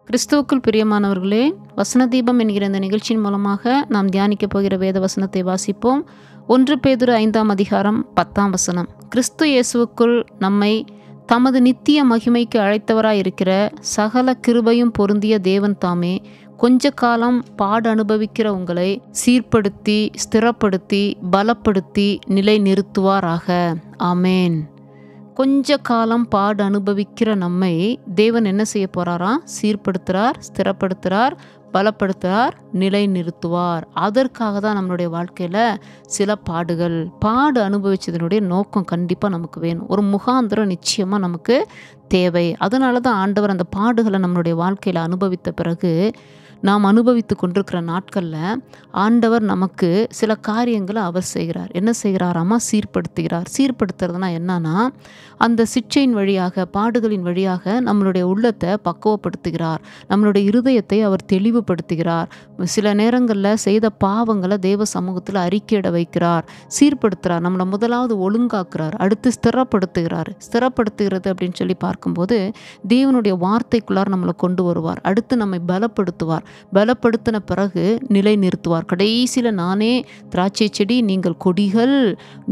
கிறிஸ்துவுக்குள் பிரியமானவர்களே, வசன தீபம் என்கிற இந்த நிகழ்ச்சியின் மூலமாக நாம் தியானிக்க போகிற வேத வசனத்தை வாசிப்போம். 1 பேதுரு 5ஆம் அதிகாரம் 10ஆம் வசனம். கிறிஸ்து இயேசுவுக்குள் நம்மை தமது நித்திய மகிமைக்கு அழைத்தவராய் இருக்கிற சகல கிருபையும் பொருந்திய தேவன் தாமே கொஞ்ச காலம் பாடு அனுபவிக்கிற உங்களை சீர்படுத்தி, ஸ்திரப்படுத்தி, பலப்படுத்தி நிலை நிறுத்துவாராக. ஆமேன். கொஞ்ச காலம் பாடு அனுபவிக்கிற நம்மை தேவன் என்ன செய்ய போறாராம்? சீர்படுத்துறார், ஸ்திரப்படுத்துறார், பலப்படுத்துறார், நிலை நிறுத்துவார். அதற்காக தான் நம்மளுடைய வாழ்க்கையில் சில பாடு அனுபவிச்சதனுடைய நோக்கம் கண்டிப்பாக நமக்கு வேணும். ஒரு முகாந்திரம் நிச்சயமாக நமக்கு தேவை. அதனால தான் ஆண்டவர் அந்த பாடுகளை நம்மளுடைய வாழ்க்கையில் அனுபவித்த பிறகு நாம் அனுபவித்து கொண்டிருக்கிற நாட்களில் ஆண்டவர் நமக்கு சில காரியங்களை அவர் செய்கிறார். என்ன செய்கிறாராமா? சீர்படுத்துகிறார். சீர்படுத்துறதுனா என்னன்னா, அந்த சிக்ஷையின் வழியாக, பாடுகளின் வழியாக நம்மளுடைய உள்ளத்தை பக்குவப்படுத்துகிறார். நம்மளுடைய இருதயத்தை அவர் தெளிவுபடுத்துகிறார். சில நேரங்களில் செய்த பாவங்களை தேவ சமூகத்தில் அறிக்கையிட வைக்கிறார், சீர்படுத்துகிறார். நம்மளை முதலாவது ஒழுங்காக்குறார், அடுத்து ஸ்திரப்படுத்துகிறார். ஸ்திரப்படுத்துகிறது அப்படின்னு சொல்லி பார்க்கும்போது தேவனுடைய வார்த்தைக்குள்ளார் நம்மளை கொண்டு வருவார். அடுத்து நம்மை பலப்படுத்துவார். பலப்படுத்தின பிறகு நிலை நிறுத்துவார். கடைசியில் நானே திராட்சை செடி, நீங்கள் கொடிகள்,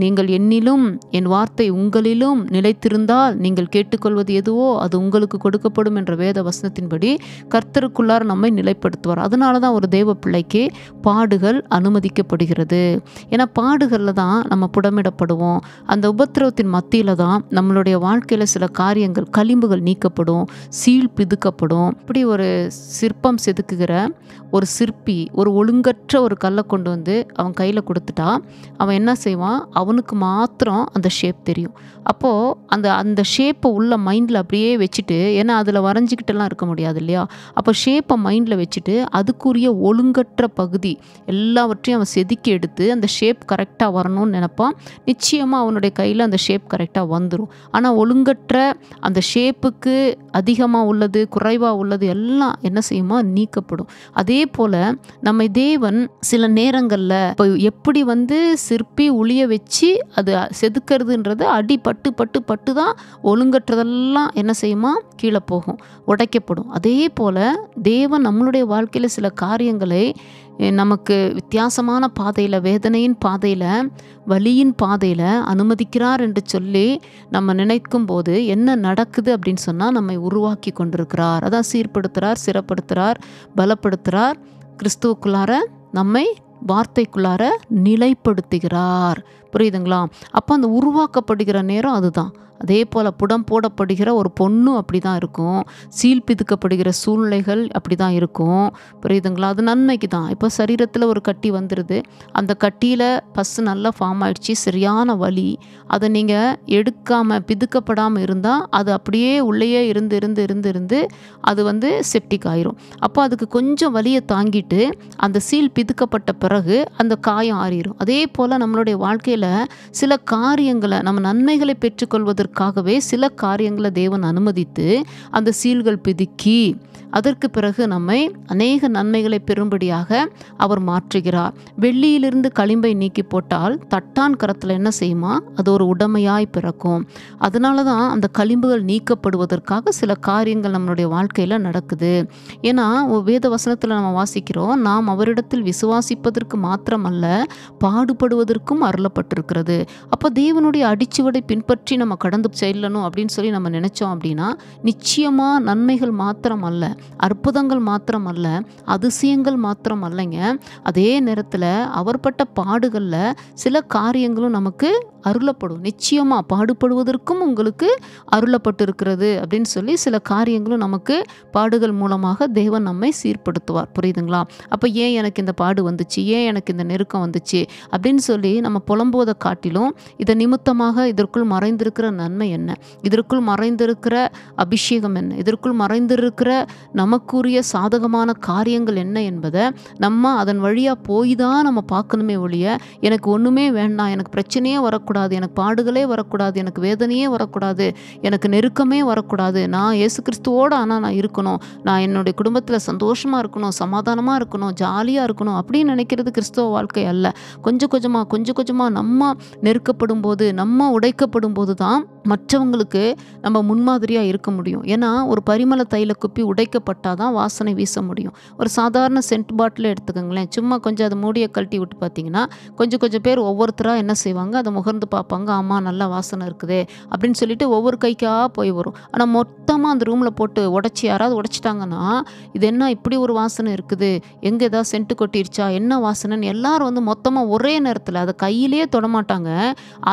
நீங்கள் என்னிலும் என் வார்த்தை உங்களிலும் நிலைத்திருந்தால் நீங்கள் கேட்டுக்கொள்வது எதுவோ அது உங்களுக்கு கொடுக்கப்படும் என்ற வேத வசனத்தின்படி கர்த்தருக்குள்ளார் நம்மை நிலைப்படுத்துவார். அதனால தான் ஒரு தேவ பிள்ளைக்கு பாடுகள் அனுமதிக்கப்படுகிறது. ஏன்னா பாடுகளில் தான் நம்ம புடமிடப்படுவோம். அந்த உபத்திரவத்தின் மத்தியில் தான் நம்மளுடைய வாழ்க்கையில் சில காரியங்கள், களிம்புகள் நீக்கப்படும், சீல் பிதுக்கப்படும். இப்படி ஒரு சிற்பம் செதுக்குகிற ஒரு சிற்பி ஒரு ஒழுங்கற்ற ஒரு கல்லை கொண்டு வந்து அவன் கையில் கொடுத்துட்டா அவன் என்ன செய்வான்? அவனுக்கு மாத்திரம் அந்த ஷேப் தெரியும். அப்போது அந்த ஷேப்பை உள்ள மைண்டில் அப்படியே வச்சுட்டு, ஏன்னா அதில் வரைஞ்சிக்கிட்டெல்லாம் இருக்க முடியாது இல்லையா? அப்போ ஷேப்பை மைண்டில் வச்சுட்டு அதுக்குரிய ஒழுங்கற்ற பகுதி எல்லாவற்றையும் அவன் செதுக்கி எடுத்து அந்த ஷேப் கரெக்டாக வரணும்னு நினைப்பான். நிச்சயமாக அவனுடைய கையில் அந்த ஷேப் கரெக்டாக வந்துடும். ஆனால் ஒழுங்கற்ற அந்த ஷேப்புக்கு அதிகமாக உள்ளது, குறைவாக உள்ளது எல்லாம் என்ன செய்யுமா? நீக்கப்படும். அதே போல் நம்மை தேவன் சில நேரங்களில் இப்போ எப்படி சிற்பி உளிய வச்சு அது செதுக்கிறதுன்றது அடி பட்டு பட்டு பட்டு தான் ஒழுங்கற்றதெல்லாம் என்ன செய்யுமா? கீழே போகும், உடைக்கப்படும். அதே போல் தேவன் நம்மளுடைய வாழ்க்கையில் சில காரியங்களை நமக்கு வித்தியாசமான பாதையில், வேதனையின் பாதையில், வலியின் பாதையில் அனுமதிக்கிறார் என்று சொல்லி நம்ம நினைக்கும் போது என்ன நடக்குது அப்படின்னு சொன்னால், நம்மை உருவாக்கி கொண்டிருக்கிறார். அதான் சீர்படுத்துகிறார், சிறப்படுத்துகிறார், பலப்படுத்துகிறார். கிறிஸ்துவுக்குள்ளார நம்மை வார்த்தைக்குள்ளார நிலைப்படுத்துகிறார். புரியுதுங்களா? அப்போ அந்த உருவாக்கப்படுகிற நேரம் அதுதான். அதே போல் புடம் போடப்படுகிற ஒரு பொண்ணும் அப்படி தான் இருக்கும். சீல் பிதுக்கப்படுகிற சூழ்நிலைகள் அப்படி தான் இருக்கும். புரியுதுங்களா? அது நன்மைக்கு தான். இப்போ சரீரத்தில் ஒரு கட்டி வந்துடுது. அந்த கட்டியில் பஸ்ஸு நல்லா ஃபார்ம் ஆகிடுச்சு, சரியான வலி. அதை நீங்கள் எடுக்காமல், பிதுக்கப்படாமல் இருந்தால் அது அப்படியே உள்ளேயே இருந்து அது செப்டிக் ஆயிரும். அப்போ அதுக்கு கொஞ்சம் வலியை தாங்கிட்டு அந்த சீல் பிதுக்கப்பட்ட பிறகு அந்த காயம் ஆறிடும். அதே போல் நம்மளுடைய வாழ்க்கையில் சில காரியங்களை, நம்ம நன்மைகளை பெற்றுக்கொள்வதற்காகவே சில காரியங்களை தேவன் அனுமதித்து அந்த சீல்கள் பிதுக்கி அதற்கு பிறகு நம்மை அநேக நன்மைகளை பெறும்படியாக அவர் மாற்றுகிறார். வெள்ளியிலிருந்து களிம்பை நீக்கி போட்டால் தட்டான் கரத்தில் என்ன செய்யுமா? அது ஒரு உடமையாய் பிறக்கும். அதனால தான் அந்த களிம்புகள் நீக்கப்படுவதற்காக சில காரியங்கள் நம்மளுடைய வாழ்க்கையில் நடக்குது. ஏன்னா வேத வசனத்தில் நம்ம வாசிக்கிறோம், நாம் அவரிடத்தில் விசுவாசிப்பதற்கு மாத்திரமல்ல பாடுபடுவதற்கும் அருளப்பட்டிருக்கிறது. அப்போ தேவனுடைய அடிச்சுவடை பின்பற்றி நம்ம கடந்து செல்லணும் அப்படின்னு சொல்லி நம்ம நினைச்சோம் அப்படின்னா நிச்சயமாக நன்மைகள் மாத்திரம் அல்ல, அற்புதங்கள் மாத்திரம் அல்ல, அதிசயங்கள் மாத்திரம் அல்லங்க. அதே நேரத்தில் அவர்பட்ட பாடுகளில் சில காரியங்களும் நமக்கு அருளப்படும். நிச்சயமாக பாடுபடுவதற்கும் உங்களுக்கு அருளப்பட்டிருக்கிறது அப்படின்னு சொல்லி சில காரியங்களும் நமக்கு பாடுகள் மூலமாக தேவன் நம்மை சீர்படுத்துவார். புரியுதுங்களா? அப்போ ஏன் எனக்கு இந்த பாடு வந்துச்சு, ஏன் எனக்கு இந்த நெருக்கம் வந்துச்சு அப்படின்னு சொல்லி நம்ம புலம்போதை காட்டிலும் இதை நிமித்தமாக இதற்குள் மறைந்திருக்கிற நன்மை என்ன, இதற்குள் மறைந்திருக்கிற அபிஷேகம் என்ன, இதற்குள் மறைந்திருக்கிற நமக்குரிய சாதகமான காரியங்கள் என்ன என்பதை நம்ம அதன் வழியாக போய் தான் நம்ம பார்க்கணுமே ஒழிய, எனக்கு ஒன்றுமே வேண்டாம், எனக்கு பிரச்சனையே வரக்கூடாது, எனக்கு பாடுகளே வரக்கூடாது, எனக்கு வேதனையே வரக்கூடாது, எனக்கு நெருக்கமே வரக்கூடாது, நான் இயேசு கிறிஸ்துவோடு ஆனால் நான் இருக்கணும், நான் என்னுடைய குடும்பத்தில் சந்தோஷமாக இருக்கணும், சமாதானமாக இருக்கணும், ஜாலியாக இருக்கணும் அப்படின்னு நினைக்கிறது கிறிஸ்தவ வாழ்க்கை அல்ல. கொஞ்சம் கொஞ்சமாக நம்ம நெருக்கப்படும் போது, நம்ம உடைக்கப்படும் போது தான் மற்றவங்களுக்கு நம்ம முன்மாதிரியாக இருக்க முடியும். ஏன்னா ஒரு பரிமள தைல குப்பி உடைக்கப்பட்டால் தான் வாசனை வீச முடியும். ஒரு சாதாரண சென்ட் பாட்டில் எடுத்துக்கோங்களேன். சும்மா கொஞ்சம் அதை மூடியை கழட்டி விட்டு பார்த்தீங்கன்னா கொஞ்சம் கொஞ்சம் பேர் ஒவ்வொருத்தராக என்ன செய்வாங்க, அதை முகர்ந்து பார்ப்பாங்க. ஆமாம், நல்லா வாசனை இருக்குதே அப்படின்னு சொல்லிட்டு ஒவ்வொரு கைக்காக போய் வரும். ஆனால் மொத்தமாக அந்த ரூமில் போட்டு உடச்சி யாராவது உடைச்சிட்டாங்கன்னா, இது என்ன இப்படி ஒரு வாசனை இருக்குது, எங்கே ஏதாவது சென்ட்டு கொட்டிருச்சா, என்ன வாசனைன்னு எல்லாரும் வந்து மொத்தமாக ஒரே நேரத்தில் அதை கையிலேயே தொடமாட்டாங்க.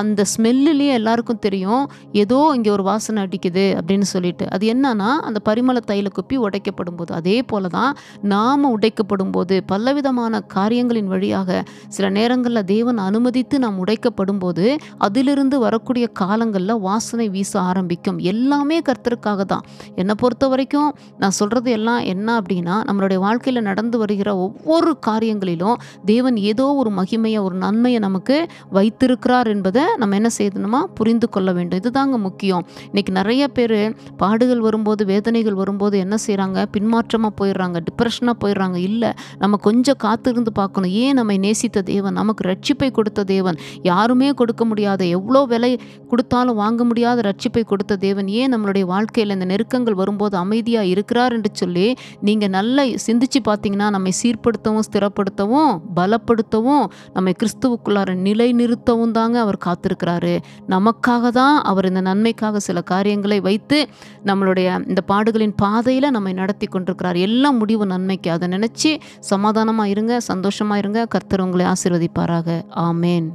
அந்த ஸ்மெல்லுலேயே எல்லாருக்கும் தெரியும், ஏதோ இங்கே ஒரு வாசனை அடிக்குது அப்படின்னு சொல்லிட்டு. அது என்னன்னா அந்த பரிமள தைல குப்பி உடைக்கப்படும் போது. அதே போல தான் நாம் உடைக்கப்படும் போது பலவிதமான காரியங்களின் வழியாக சில நேரங்களில் தேவன் அனுமதித்து நாம் உடைக்கப்படும் போது அதிலிருந்து வரக்கூடிய காலங்களில் வாசனை வீச ஆரம்பிக்கும். எல்லாமே கர்த்தருக்காக தான். என்னை பொறுத்த வரைக்கும் நான் சொல்கிறது எல்லாம் என்ன அப்படின்னா, நம்மளுடைய வாழ்க்கையில் நடந்து வருகிற ஒவ்வொரு காரியங்களிலும் தேவன் ஏதோ ஒரு மகிமையை, ஒரு நன்மையை நமக்கு வைத்திருக்கிறார் என்பதை நம்ம என்ன செய்யணுமா புரிந்து கொள்ள வேண்டும். இதுதாங்க முக்கியம். இன்னைக்கு நிறைய பேர் பாடுகள் வரும்போது, வேதனைகள் வரும்போது என்ன செய்கிறாங்க, பின்மாற்றமாக போயிடுறாங்க, டிப்ரெஷனாக போயிடுறாங்க. இல்லை, நம்ம கொஞ்சம் காத்திருந்து பார்க்கணும். ஏன் நம்மை நேசித்த தேவன், நமக்கு ரட்சிப்பை கொடுத்த தேவன், யாருமே கொடுக்க முடியாத, எவ்வளோ விலை கொடுத்தாலும் வாங்க முடியாத ரட்சிப்பை கொடுத்த தேவன் ஏன் நம்மளுடைய வாழ்க்கையில் இந்த நெருக்கங்கள் வரும்போது அமைதியாக இருக்கிறார் என்று சொல்லி நீங்கள் நல்லா சிந்திச்சு பார்த்தீங்கன்னா, நம்மை சீர்படுத்தவும், ஸ்திரப்படுத்தவும், பலப்படுத்தவும், நம்மை கிறிஸ்துவுக்குள்ளார நிலைநிறுத்தவும் தாங்க அவர் காத்திருக்கிறாரு. நமக்காக தான் அவர் இந்த நன்மைக்காக சில காரியங்களை வைத்து நம்மளுடைய இந்த பாடுகளின் பாதையில் நம்மை நடத்தி கொண்டிருக்கிறார். எல்லாம் முடிவு நன்மைக்கு. அதை நினச்சி சமாதானமாக இருங்க, சந்தோஷமாக இருங்க. கர்த்தர் உங்களை ஆசீர்வதிப்பாராக. ஆமேன்.